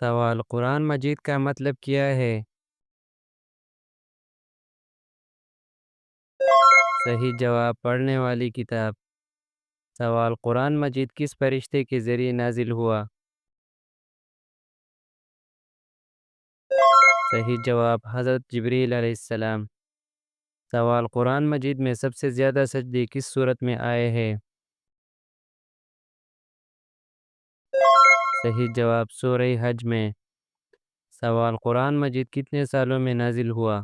سوال قرآن مجید کا مطلب کیا ہے؟ صحیح جواب پڑھنے والی کتاب۔ سوال قرآن مجید کس فرشتے کے ذریعے نازل ہوا؟ صحیح جواب حضرت جبریل علیہ السلام۔ سوال قرآن مجید میں سب سے زیادہ سجدے کس صورت میں آئے ہیں؟ صحیح جواب سورہ حج میں۔ سوال قرآن مجید کتنے سالوں میں نازل ہوا؟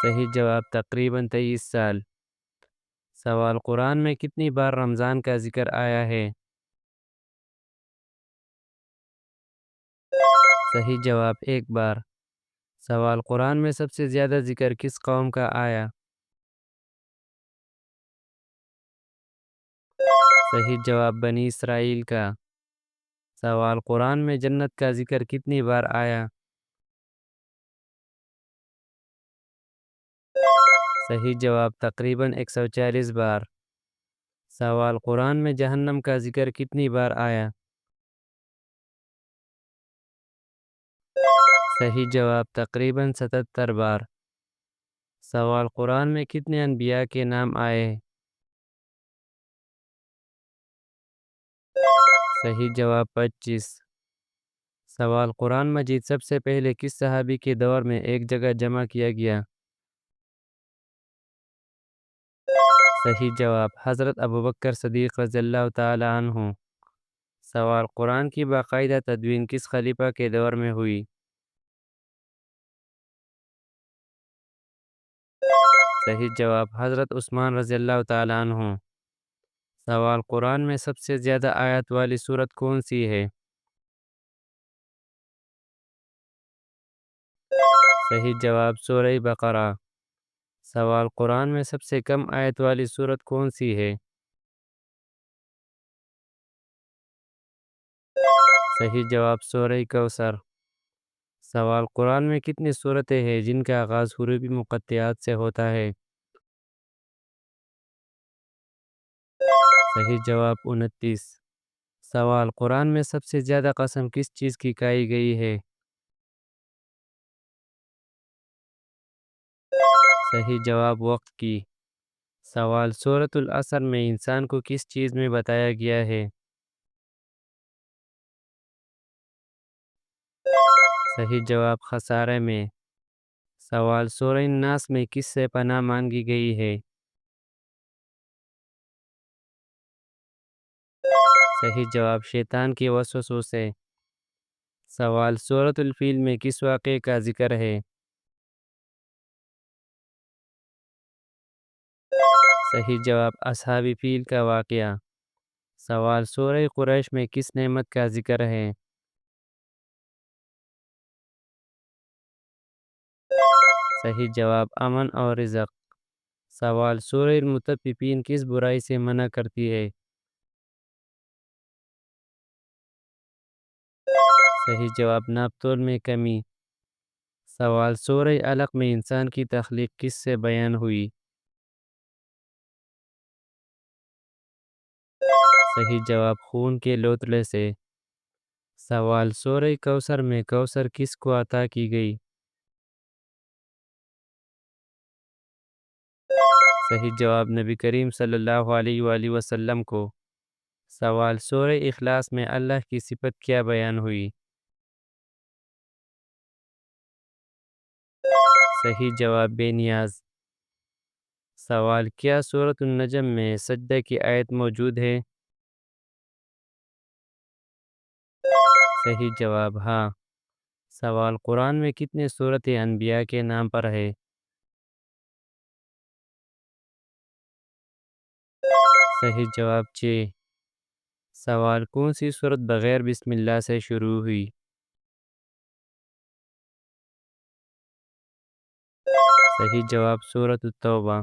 صحیح جواب تقریباً 23 سال۔ سوال قرآن میں کتنی بار رمضان کا ذکر آیا ہے؟ صحیح جواب ایک بار۔ سوال قرآن میں سب سے زیادہ ذکر کس قوم کا آیا؟ صحیح جواب بنی اسرائیل کا۔ سوال قرآن میں جنت کا ذکر کتنی بار آیا؟ صحیح جواب تقریباً 140 بار۔ سوال قرآن میں جہنم کا ذکر کتنی بار آیا؟ صحیح جواب تقریباً 77 بار۔ سوال قرآن میں کتنے انبیاء کے نام آئے ہیں؟ صحیح جواب 25۔ سوال قرآن مجید سب سے پہلے کس صحابی کے دور میں ایک جگہ جمع کیا گیا؟ صحیح جواب حضرت ابوبکر صدیق رضی اللہ تعالی عنہ۔ سوال قرآن کی باقاعدہ تدوین کس خلیفہ کے دور میں ہوئی؟ صحیح جواب حضرت عثمان رضی اللہ تعالی عنہ۔ سوال قرآن میں سب سے زیادہ آیات والی سورت کون سی ہے؟ صحیح جواب سورہ بقرہ۔ سوال قرآن میں سب سے کم آیت والی سورت کون سی ہے؟ صحیح جواب سورہ کوثر۔ سوال قرآن میں کتنی سورتیں ہیں جن کا آغاز حروف مقطعات سے ہوتا ہے؟ صحیح جواب 29۔ سوال قرآن میں سب سے زیادہ قسم کس چیز کی کہی گئی ہے؟ صحیح جواب وقت کی۔ سوال سورۃ العصر میں انسان کو کس چیز میں بتایا گیا ہے؟ صحیح جواب خسارے میں۔ سوال سورہ الناس میں کس سے پناہ مانگی گئی ہے؟ صحیح جواب شیطان کے وسوسوں سے۔ سوال سورۃ الفیل میں کس واقعے کا ذکر ہے؟ صحیح جواب اصحاب فیل کا واقعہ۔ سوال سورہ قریش میں کس نعمت کا ذکر ہے؟ صحیح جواب امن اور رزق۔ سوال سورہ المطففین کس برائی سے منع کرتی ہے؟ صحیح جواب ناپ تول میں کمی۔ سوال سورہ علق میں انسان کی تخلیق کس سے بیان ہوئی؟ صحیح جواب خون کے لوتھڑے سے۔ سوال سورہ کوثر میں کوثر کس کو عطا کی گئی؟ صحیح جواب نبی کریم صلی اللہ علیہ وآلہ وسلم کو۔ سوال سورہ اخلاص میں اللہ کی صفت کیا بیان ہوئی؟ صحیح جواب بے نیاز۔ سوال کیا سورۃ النجم میں سجدہ کی آیت موجود ہے؟ صحیح جواب ہاں۔ سوال قرآن میں کتنے سورتیں انبیاء کے نام پر ہے؟ صحیح جواب 6۔ سوال کون سی سورت بغیر بسم اللہ سے شروع ہوئی؟ صحیح جواب سورۃ التوبہ۔